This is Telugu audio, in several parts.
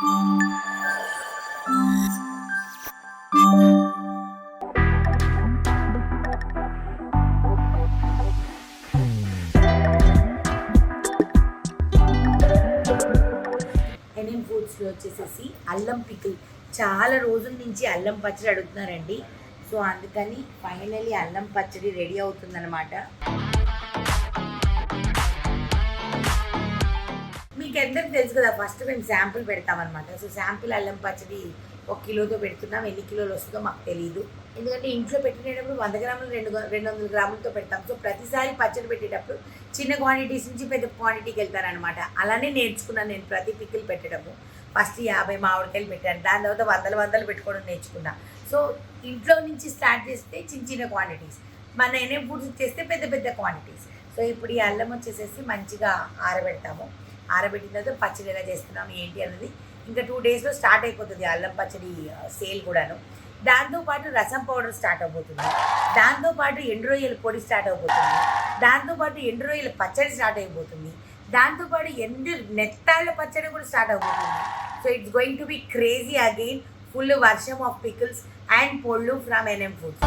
ఎన్ఎం ఫుడ్స్లో వచ్చేసేసి అల్లం పికిల్ చాలా రోజుల నుంచి అల్లం పచ్చడి అడుగుతున్నారండి. సో అందుకని ఫైనలీ అల్లం పచ్చడి రెడీ అవుతుందన్నమాట. మీకు ఎంతకు తెలుసు కదా, ఫస్ట్ మేము శాంపుల్ పెడతామన్నమాట. సో శాంపుల్ అల్లం పచ్చడి 1 కిలోతో పెడుతున్నాం. ఎన్ని కిలోలు వస్తుందో మాకు తెలియదు, ఎందుకంటే ఇంట్లో పెట్టేటప్పుడు 100 గ్రాములు 200 గ్రాములతో పెడతాం. సో ప్రతిసారి పచ్చడి పెట్టేటప్పుడు చిన్న క్వాంటిటీస్ నుంచి పెద్ద క్వాంటిటీకి వెళ్తారనమాట. అలానే నేర్చుకున్నాను నేను ప్రతి పికిల్ పెట్టడము. ఫస్ట్ 50 మామిడికాయలు పెట్టాను, దాని తర్వాత వందలు పెట్టుకోవడం నేర్చుకున్నా. సో ఇంట్లో నుంచి స్టార్ట్ చేస్తే చిన్న క్వాంటిటీస్, మన ఎన్ఎం ఫుడ్స్ చేస్తే పెద్ద పెద్ద క్వాంటిటీస్. సో ఇప్పుడు ఈ అల్లం వచ్చేసేసి మంచిగా ఆరబెడతాము. ఆరబెట్టిన తర్వాత పచ్చడి ఎలా చేస్తున్నాము ఏంటి అన్నది ఇంకా 2 డేస్లో స్టార్ట్ అయిపోతుంది అల్లం పచ్చడి సేల్ కూడాను. దాంతోపాటు రసం పౌడర్ స్టార్ట్ అవబోతుంది, దాంతోపాటు ఎండు రొయ్యల పొడి స్టార్ట్ అవబోతుంది, దాంతోపాటు ఎండు రొయ్యల పచ్చడి స్టార్ట్ అయిపోతుంది, దాంతోపాటు ఎండు నెత్తాళ్ళ పచ్చడి కూడా స్టార్ట్ అవబోతుంది. So it's going to be crazy again, full వర్షం ఆఫ్ పికిల్స్ అండ్ పొళ్ళు ఫ్రమ్ ఎన్ఎం ఫుడ్స్.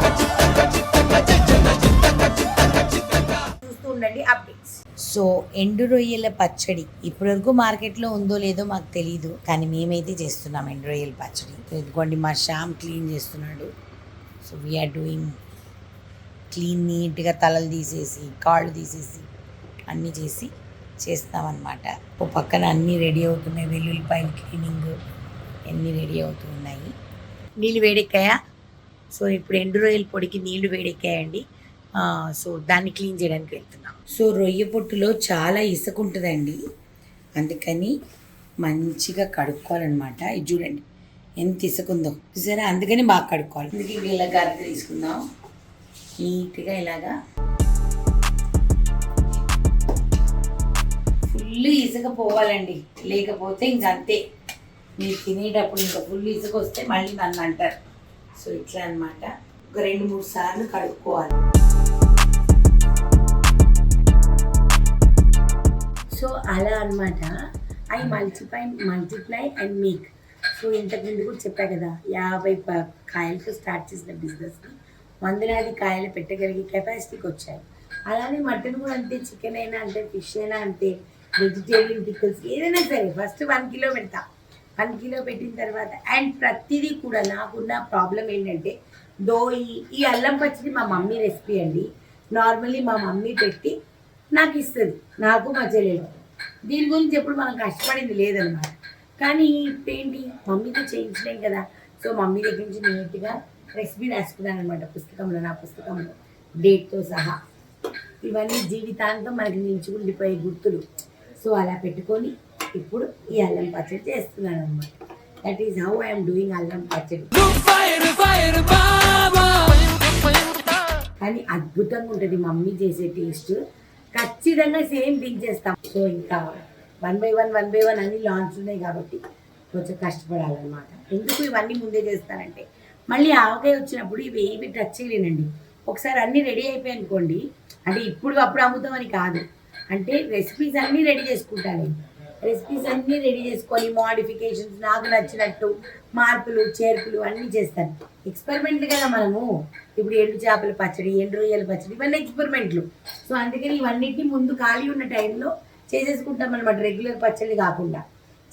చూస్తూ ఉండండి అప్డేట్స్. సో ఎండు రొయ్యల పచ్చడి ఇప్పటివరకు మార్కెట్లో ఉందో లేదో మాకు తెలీదు, కానీ మేమైతే చేస్తున్నాం ఎండు రొయ్యల పచ్చడి. ఇదిగోండి మా శ్యామ్ క్లీన్ చేస్తున్నాడు. సో వీఆర్ డూయింగ్ క్లీన్, నీట్గా తలలు తీసేసి కాళ్ళు తీసేసి అన్నీ చేస్తామన్నమాట. ఓ పక్కన అన్నీ రెడీ అవుతున్నాయి, వెల్లుల్లిపాయలు క్లీనింగ్ అన్నీ రెడీ అవుతూ ఉన్నాయి. నీళ్ళు వేడెక్కాయా? సో ఇప్పుడు ఎండు రొయ్యల పొడికి నీళ్లు వేడెక్కాయండి. సో దాన్ని క్లీన్ చేయడానికి వెళ్తున్నాం. సో రొయ్య పొట్టులో చాలా ఇసుక ఉంటుందండి, అందుకని మంచిగా కడుక్కోవాలన్నమాట. ఇది చూడండి ఎంత ఇసుక ఉందో చూసారా, అందుకని బాగా కడుక్కోవాలి. అందుకే ఇలా గరిటె తీసుకుందాం, నీట్గా ఇలాగా ఫుల్ ఇసుక పోవాలండి, లేకపోతే ఇంకంతే మీరు తినేటప్పుడు ఇంకా ఫుల్ ఇసుక వస్తే మళ్ళీ నన్ను అంటారు. సో ఇట్లా అనమాట, ఒక 2-3 సార్లు కడుక్కోవాలి. సో అలా అనమాట. I multiply and make. So ఇంతకుముందు కూడా చెప్పా కదా, 50 కాయలతో స్టార్ట్ చేసిన బిజినెస్ని 100 కాయలు పెట్టగలిగే కెపాసిటీకి వచ్చాయి. అలానే మటన్ కూడా అంతే, చికెన్ అయినా అంతే, ఫిష్ అయినా అంతే, వెజిటేరియన్ పికిల్స్ ఏదైనా సరే ఫస్ట్ 1 కిలో పెడతా. 1 కిలో పెట్టిన తర్వాత అండ్ ప్రతిదీ కూడా నాకున్న ప్రాబ్లం ఏంటంటే, ఈ అల్లం పచ్చడి మా మమ్మీ రెసిపీ అండి. నార్మల్లీ మా మమ్మీ పెట్టి నాకు ఇస్తుంది, నాకు మా చెల్లెలు. దీని గురించి ఎప్పుడు మనం కష్టపడింది లేదనమాట. కానీ ఇప్పుడేంటి, మమ్మీతో చేయించలేం కదా. సో మమ్మీ దగ్గర నుంచి నీట్గా రెసిపీ రాసుకున్నాను అనమాట పుస్తకంలో, నా పుస్తకంలో డేట్తో సహా. ఇవన్నీ జీవితాంతం మనకి నిలిచిపోయే గుర్తులు. సో అలా పెట్టుకొని ఇప్పుడు ఈ అల్లం పచ్చడి చేస్తున్నాను అనమాట. That is how I'm doing అల్లం పచ్చడి. కానీ అద్భుతంగా ఉంటుంది మమ్మీ చేసే టేస్ట్, ఖచ్చితంగా సేమ్ థింగ్ చేస్తాం. సో ఇంకా 1 by 1 అన్ని లాంచ్ ఉన్నాయి కాబట్టి కొంచెం కష్టపడాలన్నమాట. ఎందుకు ఇవన్నీ ముందే చేస్తానంటే, మళ్ళీ ఆవకాయ వచ్చినప్పుడు ఇవి ఏవి టచ్ చేయలేనండి. ఒకసారి అన్నీ రెడీ అయిపోయి అనుకోండి, అంటే అప్పుడు అమ్ముతామని కాదు, అంటే రెసిపీస్ అన్నీ రెడీ చేసుకుంటాను. రెసిపీస్ అన్నీ రెడీ చేసుకొని మోడిఫికేషన్స్ నాకు నచ్చినట్టు మార్పులు చేర్పులు అన్నీ చేస్తాను. ఎక్స్పెరిమెంట్లు కదా మనము. ఇప్పుడు ఎండు చేపల పచ్చడి, ఎండు రొయ్యల పచ్చడి, ఇవన్నీ ఎక్స్పెరిమెంట్లు. సో అందుకని ఇవన్నిటిని ముందు ఖాళీ ఉన్న టైంలో చేసేసుకుంటాం అనమాట. రెగ్యులర్ పచ్చడి కాకుండా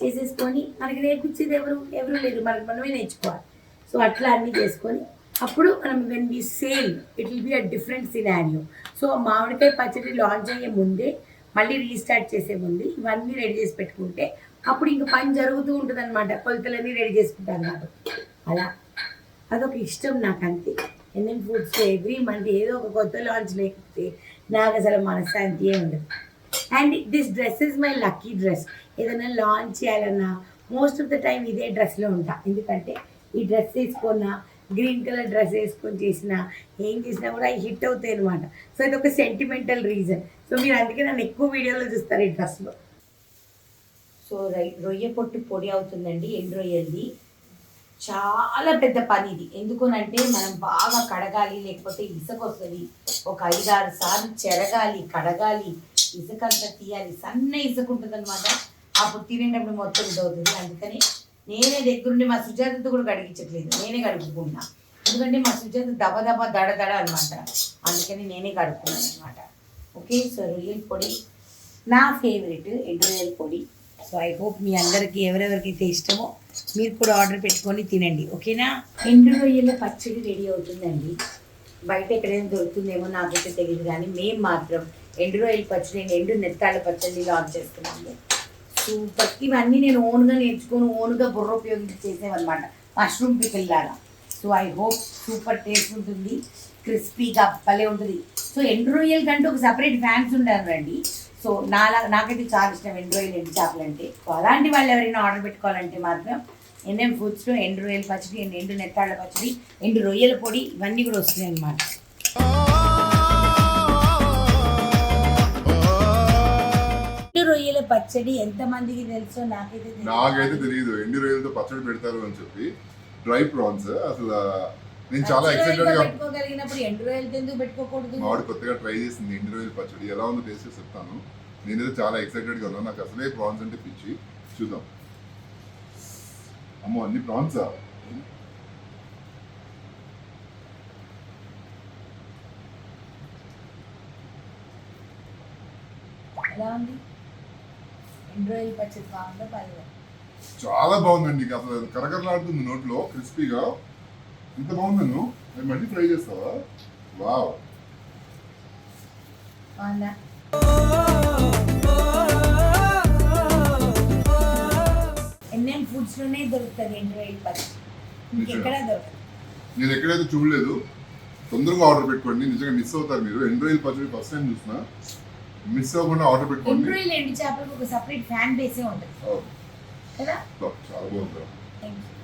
చేసేసుకొని మనకి నేర్పించేది ఎవరు లేరు, మనమే నేర్చుకోవాలి. సో అట్లా అన్నీ చేసుకొని అప్పుడు మనం when we sale it will be a different scenario. So మామిడికాయ పచ్చడి లాంచ్ అయ్యే ముందే, మళ్ళీ రీస్టార్ట్ చేసే ముందు ఇవన్నీ రెడీ చేసి పెట్టుకుంటే అప్పుడు ఇంక పని జరుగుతూ ఉంటుంది అనమాట. కొలతలన్నీ రెడీ చేసుకుంటాను కాబట్టి అలా అదొక ఇష్టం నాకు అంతే. ఎన్ఎం ఫుడ్స్ ఎవ్రీ మంత్ ఏదో ఒక కొత్త లాంచ్ లేకపోతే నాకు అసలు మనశ్శాంతి ఉండదు. And this dress is my lucky dress. ఏదైనా లాంచ్ చేయాలన్నా మోస్ట్ ఆఫ్ ద టైం ఇదే డ్రెస్లో ఉంటా. ఎందుకంటే ఈ డ్రెస్ వేసుకున్నా, గ్రీన్ కలర్ డ్రెస్ వేసుకొని చేసినా, ఏం చేసినా కూడా హిట్ అవుతాయి అనమాట. సో ఇది ఒక సెంటిమెంటల్ రీజన్. సో మీరు అందుకే నన్ను ఎక్కువ వీడియోలో చూస్తారు ఈ డ్రెస్లో. సో రొయ్య పొట్టు పొడి అవుతుందండి, ఎండు రొయ్యది. చాలా పెద్ద పని ఇది. ఎందుకునంటే మనం బాగా కడగాలి, లేకపోతే ఇసుక వస్తుంది. ఒక 5-6 సార్లు చెరగాలి, కడగాలి, ఇసుక అంతా తీయాలి. సన్న ఇసుక ఉంటుంది అనమాట. అప్పుడు తినేటప్పుడు మొత్తం ఇది అవుతుంది. అందుకని నేనే దగ్గరుండి మా సుజాతతో కూడా కడిగించట్లేదు, నేనే కడుక్కుంటున్నా. ఎందుకంటే మా సుజాత దబ దడ అనమాట, అందుకని నేనే కడుక్కున్నాను అనమాట. ఓకే, సో రొయ్యల పొడి నా ఫేవరెట్, ఎండు రొయ్యల పొడి. సో ఐ హోప్ మీ అందరికీ ఎవరెవరికైతే ఇష్టమో మీరు కూడా ఆర్డర్ పెట్టుకొని తినండి, ఓకేనా. ఎండు రొయ్యల పచ్చడి రెడీ అవుతుందండి. బయట ఎక్కడైనా దొరుకుతుందేమో నాకైతే తెలియదు, కానీ మేము మాత్రం ఎండు రొయ్యల పచ్చడి, ఎండు నెత్తాళ్ళ పచ్చడి లాంచ్ చేస్తున్నాము. సూపర్. ఇవన్నీ నేను ఓన్గా నేర్చుకొని ఓన్గా బుర్ర ఉపయోగించి చేసేవన్నమాట, మష్రూమ్ పికిల్ లాగా. So I hope super taste ఉంటుంది, క్రిస్పీగా భలే ఉంటుంది. సో ఎండు రొయ్యల కంటే ఒక సపరేట్ ఫ్యాన్స్ ఉండాలండి. సో నాకైతే చాలా ఇష్టం ఎండు రొయ్యలు, ఎండు చేపలు అంటే. సో అలాంటి వాళ్ళు ఎవరైనా ఆర్డర్ పెట్టుకోవాలంటే మాత్రం ఎన్ఎం ఫుడ్స్లో ఎండు రొయ్యల పచ్చడి, ఎండు నెత్తాళ్ళ పచ్చడి, ఎండు రొయ్యల పొడి ఇవన్నీ కూడా వస్తున్నాయి అన్నమాట. ఎండు రొయ్యల పచ్చడి ఎంతమందికి తెలుసో నాకైతే తెలియదు. ఎండు రొయ్యలతో పచ్చడి పెడతారు అని చెప్పి. డ్రై ప్రాన్స్ అసలు నేను చాలా ఎక్సైటెడ్ గా పెట్టుకోగలిగినప్పుడు ఎండు రొయ్యలతో ఎందుకు పెట్టుకోకూడదు? మామిడి కొత్తగా ట్రై చేసింది ఎండు రొయ్యల పచ్చడి, ఎలా ఉందో టేస్ట్ చేసి చెప్తాను. నేనైతే చాలా ఎక్సైటెడ్ గా ఉన్నాను, నాకు అసలే ప్రాన్స్ అంటే పిచ్చి. చూద్దాం. అమ్మో, అన్ని ప్రాన్సా? ఎలా ఉంది ఎండు రొయ్యల పచ్చడి? బాగుందా? పర్లేదు, చాలా బాగుందండి. అసలు కరకరలాడుతుంది నోట్లో, క్రిస్పీగా. ఇంత బాగుందను నేను మళ్ళీ ట్రై చేస్తావా? వావ్. ఎన్ఎం ఫుడ్స్ లోనే దొరుకుతుంది ఎండు రొయ్యల పచ్చడి, ఇంకెక్కడా దొరకదు. నేను ఎక్కడైతే చూడలేదు, తొందరగా ఆర్డర్ పెట్టుకోండి, నిజంగా మిస్ అవుతారు మీరు. ఎండు రొయ్యల పచ్చడి ఫస్ట్ టైం చూసిన, మిస్ అవ్వకుండా ఆర్డర్ పెట్టుకోండి. ఎండు రొయ్యలు, ఎండు చేపలకు ఒక సెపరేట్ ఫ్యాన్ బేసే ఉంటుంది కదా. చాలా బాగుంది.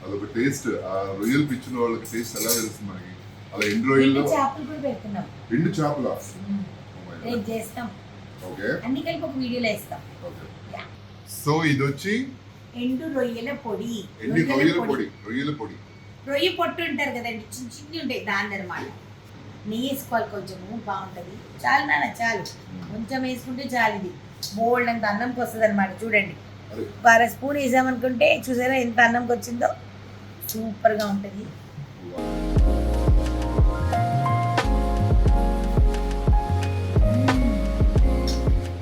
అదొక టేస్ట్, ఆ రొయ్యలు పిచ్చిన వాళ్ళకి టేస్ట్ ఎలా తెలుస్తుంది మనకి. అలా ఎండు రొయ్యలు, చేపలు కూడా పెడుతున్నాం. ఎండు చేపల చేస్తాం. ఓకే, అన్ని కలిపి ఒక వీడియోలో ఇస్తాం. సో ఇది వచ్చి ఎండు రొయ్యల పొడి. ఎండు రొయ్యల పొడి, రొయ్యల పొడి. రొయ్య పొట్టు ఉంటారు కదండి, చిన్న చిన్న ఉంటాయి, దాని అనమాట. నెయ్యి వేసుకోవాలి కొంచెము, బాగుంటుంది. చాలు నాన్న, చాలు, కొంచెం వేసుకుంటే చాలు. ఇది బోల్డ్ అంత అన్నంకి వస్తుంది అనమాట. చూడండి, 12 స్పూన్ వేసామనుకుంటే చూసారా ఎంత అన్నంకి వచ్చిందో, సూపర్గా ఉంటుంది.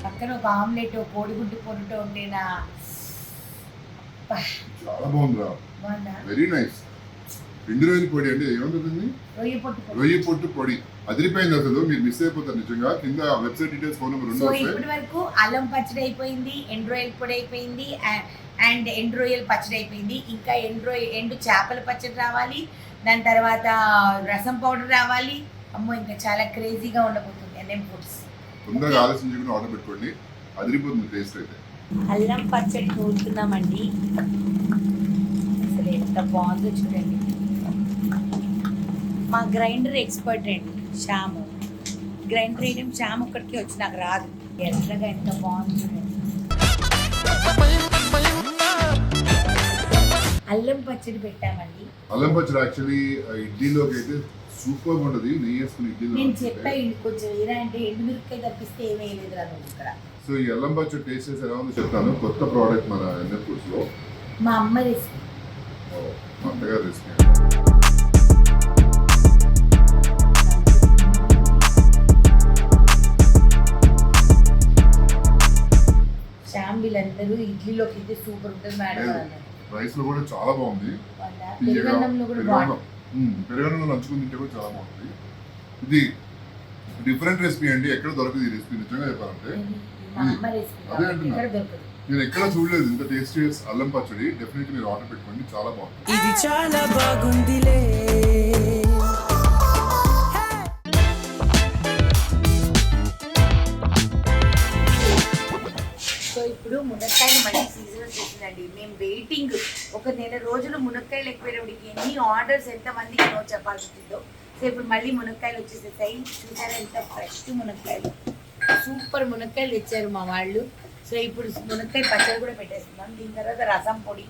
పక్కన ఒక ఆమ్లెట్, కోడిగుడ్డు పొరుట ఉంటేనా చాలా బాగుందిరా, వెరీ నైస్. ఎండు రొయ్యల పొడి అంటే ఏమంటుంది? రొయ్య పొట్టు పొడి. అదిరిపోయింది అసలు, మీరు మిస్ అయిపోతారు నిజంగా. కింద website details, phone number. So ఇప్పటి వరకు అల్లం పచ్చడి అయిపోయింది, ఎండు రొయ్యల పొడి అయిపోయింది, అండ్ ఎండు రొయ్యల పచ్చడి అయిపోయింది. ఇంకా ఎండు చేపల పచ్చడి రావాలి, దాని తర్వాత రసం పౌడర్ రావాలి. అమ్మో, ఇంకా చాలా క్రేజీగా ఉండబోతుంది ఎన్ఎం ఫుడ్స్. తొందరగా ఆలోచించుకుని ఆర్డర్ పెట్టుకోండి, అదిరిపోతుంది టేస్ట్ అయితే. అల్లం పచ్చడి నూరుతున్నామండి. అసలు ఎంత బాగుందో చూడండి. మా గ్రైండర్ ఎక్స్పర్ట్ అండి శ్యాము. గ్రైండర్ వేయడం శ్యామ్ ఒక్కడికి వచ్చి, నాకు రాదు. ఎర్రగా ఎంత బాగుంది చూడండి. అల్లం పచ్చడి పెట్టామండి. అల్లం పచ్చడి యాక్చువల్లీ ఇడ్లీలోకి అయితే సూపర్ ఉంటుంది. నెయ్యి వేసుకుని ఇడ్లీలో నేను చెప్పా కొంచెం ఏరా అంటే ఎండుమిరపకాయ తప్పిస్తే ఏమీ వేయలేదు రాదు ఇక్కడ. సో ఈ అల్లం పచ్చడి టేస్ట్ చేసి ఎలా ఉందో చెప్తాను. కొత్త ప్రోడక్ట్ మన ఎన్ఎం ఫుడ్స్ లో, మా అమ్మ రెసిపీ, మా అత్తగారు రెసిపీ. శ్యామ్ వీళ్ళందరూ ఇడ్లీలోకి అయితే సూపర్ ఉంటుంది మేడం. రైస్ లో కూడా చాలా బాగుంది, పెరుగన్నంలో కూడా బాగుంది. పెరుగన్నంలో నంచుకుని తింటే కూడా చాలా బాగుంది. ఇది డిఫరెంట్ రెసిపీ అండి, ఎక్కడ దొరకదు ఈ రెసిపీ. నిజంగా చెప్పాలంటే అదే అంటున్నా, నేను ఎక్కడ చూడలేదు ఇంత టేస్టీ అల్లం పచ్చడి. డెఫినెట్లీ మీరు ఆర్డర్ పెట్టుకోండి, చాలా బాగుంది. ఇది చాలా బాగుందిలే. సో ఇప్పుడు మునక్కాయలు మళ్ళీ సీజన్ వచ్చేసిందండి. మేము వెయిటింగ్ ఒక నెల రోజులు మునక్కాయలు ఎక్కువైనప్పటికి ఎన్ని ఆర్డర్స్ ఎంతమందికి నో చెప్పాల్సి వచ్చిందో. సో ఇప్పుడు మళ్ళీ మునక్కాయలు వచ్చేసేసాయి. చూసారా ఎంత ఫ్రెష్ మునక్కాయలు, సూపర్ మునక్కాయలు తెచ్చారు మా వాళ్ళు. సో ఇప్పుడు మునక్కాయ పచ్చడి కూడా పెట్టేస్తున్నాం. దీని తర్వాత రసం పొడి.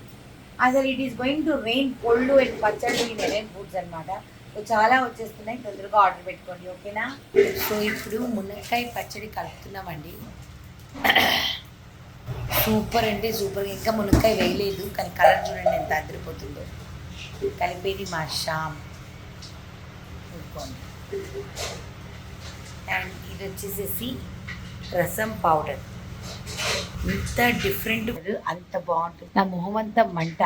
అసలు it is going to rain పొళ్ళు అండ్ పచ్చళ్ళు ఇన్ ఎన్ఎం ఫుడ్స్ అనమాట. సో చాలా వచ్చేస్తున్నాయి, తొందరగా ఆర్డర్ పెట్టుకోండి, ఓకేనా. సో ఇప్పుడు మునక్కాయ పచ్చడి కలుపుతున్నామండి. సూపర్ అంటే సూపర్. ఇంకా మునక్కాయ వేయలేదు కానీ కలర్ చూడండి ఎంత అదిరిపోతుందో. కలిపేది మా శ్యామ్. అండ్ ఇది వచ్చేసేసి రసం పౌడర్. ఇంత డిఫరెంట్, అంత బాగుంటుంది. నా మొహం అంతా మంట,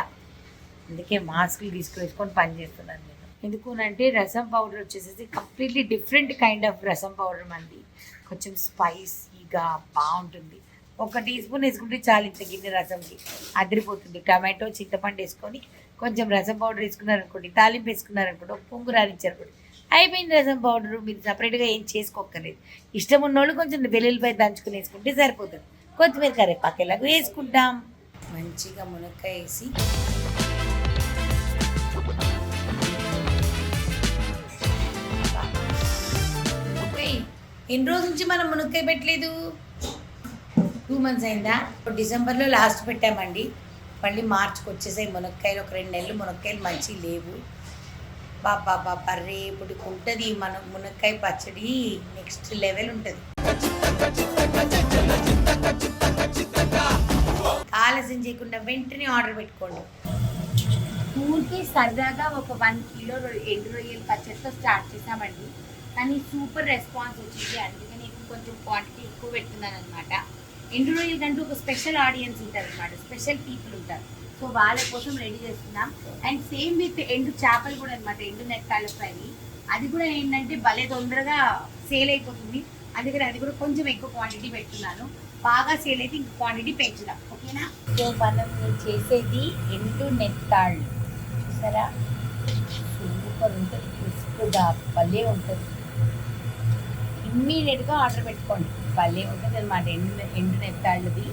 అందుకే మాస్కులు తీసుకుని పని చేస్తున్నాను నేను. ఎందుకునంటే రసం పౌడర్ వచ్చేసేసి కంప్లీట్లీ డిఫరెంట్ కైండ్ ఆఫ్ రసం పౌడర్ మంది. కొంచెం స్పైసీగా బాగుంటుంది. 1 టీ స్పూన్ వేసుకుంటే చాలు ఇంత గిన్నె రసంకి, అదిరిపోతుంది. టమాటో చింతపండు వేసుకొని కొంచెం రసం పౌడర్ వేసుకున్నారనుకోండి, తాలింపు వేసుకున్నారనుకోండి, ఒక పొంగు రానిచ్చారనుకోండి, అయిపోయింది రసం పౌడరు. మీరు సపరేట్గా ఏం చేసుకోక్కర్లేదు. ఇష్టం ఉన్నోళ్ళు కొంచెం వెల్లుల్లిపాయ దంచుకుని వేసుకుంటే సరిపోతుంది. కొత్తిమీర కరివేపాకు ఎలాగో వేసుకుంటాం. మంచిగా మునక్కాయ వేసి ఎన్ని రోజుల నుంచి మనం మునక్కాయ పెట్టలేదు? 2 months అయిందా? డిసెంబర్లో లాస్ట్ పెట్టామండి. మళ్ళీ మార్చికి వచ్చేసాయి మునక్కాయలు. ఒక 2 నెలలు మునక్కాయలు మంచి లేవు. బాబా రేపుడికి ఉంటుంది మన మునక్కాయ పచ్చడి, నెక్స్ట్ లెవెల్ ఉంటుంది. ఆలస్యం చేయకుండా వెంటనే ఆర్డర్ పెట్టుకోండి. ఊరికి సరదాగా ఒక 1 kilo ఎండు రొయ్యలు పచ్చడితో స్టార్ట్ చేసామండి. కానీ సూపర్ రెస్పాన్స్ వచ్చింది. అందుకని కొంచెం క్వాంటిటీ ఎక్కువ పెడుతున్నాను అనమాట. ఎండు రొయ్యల కంటూ ఒక స్పెషల్ ఆడియన్స్ ఉంటారు అనమాట, స్పెషల్ పీపుల్ ఉంటారు. సో వాళ్ళ కోసం రెడీ చేస్తున్నాం. అండ్ సేమ్ విత్ ఎండు చేపలు కూడా అనమాట, ఎండు నెక్కాళ్ళ ఫ్రై. అది కూడా ఏంటంటే భలే తొందరగా సేల్ అయిపోతుంది. అందుకని అది కూడా కొంచెం ఎక్కువ క్వాంటిటీ పెడుతున్నాను. బాగా సేల్ అయితే ఇంక క్వాంటిటీ పెంచుదాం, ఓకేనా? సో మనం చేసేది ఎండు నెక్కాళ్ళు చూసారా, సూపర్ ఉంటుంది, క్రిస్ప్గా భలే ఉంటుంది. ఇమ్మీడియట్గా ఆర్డర్ పెట్టుకోండి, భలే ఉంటుంది అనమాట. ఎండు నెత్తాళ్ళది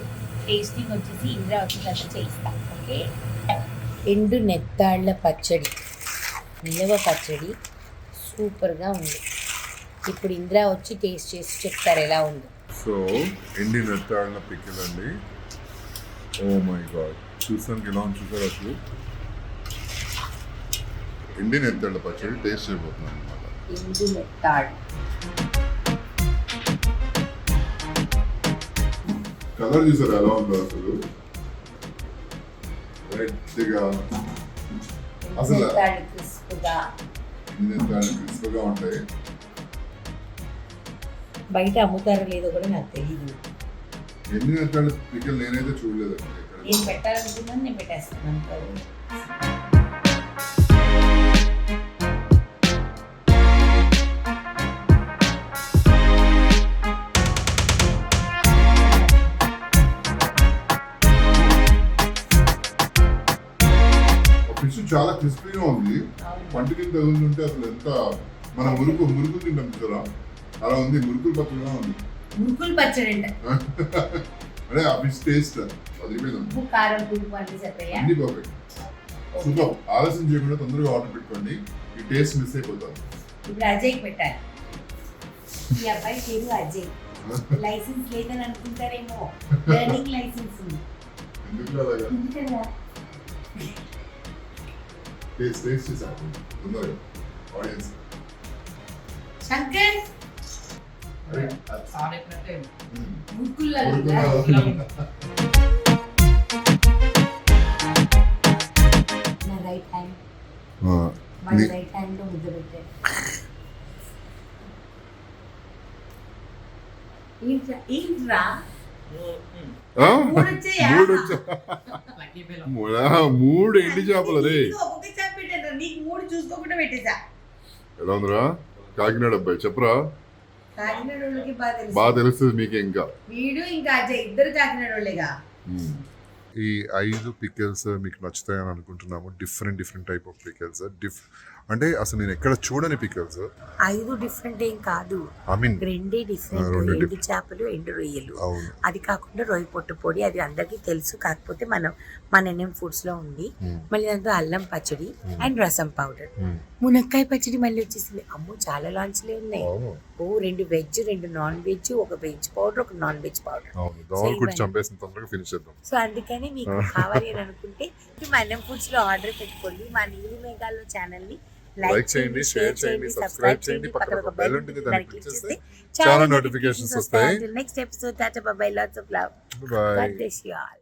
టేస్టింగ్ వచ్చేసి ఇంద్రా వచ్చిన తర్వాత చేయిస్తాం, ఓకే? ఎండు నెత్తాళ్ళ పచ్చడి, నిలవ పచ్చడి సూపర్గా ఉంది. ఇప్పుడు ఇంద్రా వచ్చి టేస్ట్ చేసి చెప్తారు ఎలా ఉందో. సో ఎండి నెత్తాళ్ళ పికిల్ అండి. ఓ మై గాడ్, చూసానికి ఎలా ఉంది చూసారు అసలు. ఎండి నెత్తాళ్ళ పచ్చడి టేస్ట్ చేయబోతున్నాను అనమాట. ఎండు నెత్తాళ్ళు కలర్ చూసారు ఎలా ఉందో అసలు. రెడ్గా అసలు క్రిస్ప్గా, క్రిస్ప్గా ఉంటాయి. బయట అమ్ముతారో లేదో కూడా నాకు తెలియదు. ఎన్ని నెత్తాళ్ళ పికిల్ నేనైతే చూడలేదు. నేను పెట్టాలనుకున్నాను, నేను పెట్టేస్తున్నాను. ఫిష్ చాలా క్రిస్పీగా ఉంది. పంటికి తగులుతుంటే అసలు ఎంత మన మురుకులు తింటాం చూసారా, అలా ఉంది. మురుకులు పచ్చడిగా ఉంది. మురుకులు పచ్చడి అంట. అదే ఆ ఫిష్ టేస్ట్ అది ఉప్పు కారం పులుపు అన్ని చెప్పాయా? అన్ని పర్ఫెక్ట్, సూపర్. ఆలస్యం చేయకుండా తొందరగా ఆర్డర్ పెట్టుకోండి, ఈ టేస్ట్ మిస్ అయిపోతారు. ఇప్పుడు అజయ్కి పెట్టాలి. ఈ అబ్బాయి పేరు అజయ్. లైసెన్స్ లేదని అనుకుంటారేమో, లెర్నింగ్ లైసెన్స్ ఉంది. ఎందుకు అలాగా? టేస్ట్ చేశారు తొందరగా ఆడియన్స్. శంకర్ మురుకుల్లో నా రైట్ హ్యాండ్, మన రైట్ హ్యాండ్ లో ముద్ద పెట్టారు. ఏంట్రా మూడు ఎండి చేపలు రే. ఒక్కొక్క చేప పెట్టారు, నీకు 3 చూసుకోకుండా పెట్టేసా. ఎలా ఉందిరా కాకినాడ అబ్బాయి, చెప్పరా. కాకినాడ వాళ్ళకి బాగా తెలుస్తుంది మీకే. ఇంకా వీడు ఇంకా అజయ్ ఇద్దరు కాకినాడ వాళ్ళేగా. ఈ 5 పికిల్స్ మీకు నచ్చుతాయని అనుకుంటున్నాము. Different type of pickles. అంటే అసలు నేను ఎక్కడ చూడని పికిల్స్. 5 డిఫరెంట్ ఏం కాదు, ఐ మీన్ 2 డిఫరెంట్. ఎండు చేపలు, ఎండు రొయ్యలు. అది కాకుండా రొయ్య పొట్టు పొడి, అది అందరికీ తెలుసు. కాకపోతే మన ఎన్ఎం ఫుడ్స్ లో ఉంది. మళ్ళీ దాంతో అల్లం పచ్చడి అండ్ రసం పౌడర్. మునక్కాయ పచ్చడి మళ్ళీ వచ్చేసింది. అమ్మో చాలా లాంచ్లే ఉన్నాయి. 2 వెజ్, 2 నాన్ వెజ్, ఒక వెజ్ పౌడర్, ఒక నాన్ వెజ్ పౌడర్. సో అందుకని మీకు కావాలి అని అనుకుంటే మా ఎన్ఎం ఫుడ్స్ లో ఆర్డర్ పెట్టుకోండి. మా నీలి మేఘాల్లో ఛానల్ ని లైక్ చేయండి, షేర్ చేయండి, సబ్స్క్రైబ్ చేయండి, పక్కన ఒక బెల్ ఉంటుంది దాన్ని క్లిక్ చేస్తే చాలా నోటిఫికేషన్స్ వస్తాయి. Next episode tata bye bye lots of love. Bye. God bless you all.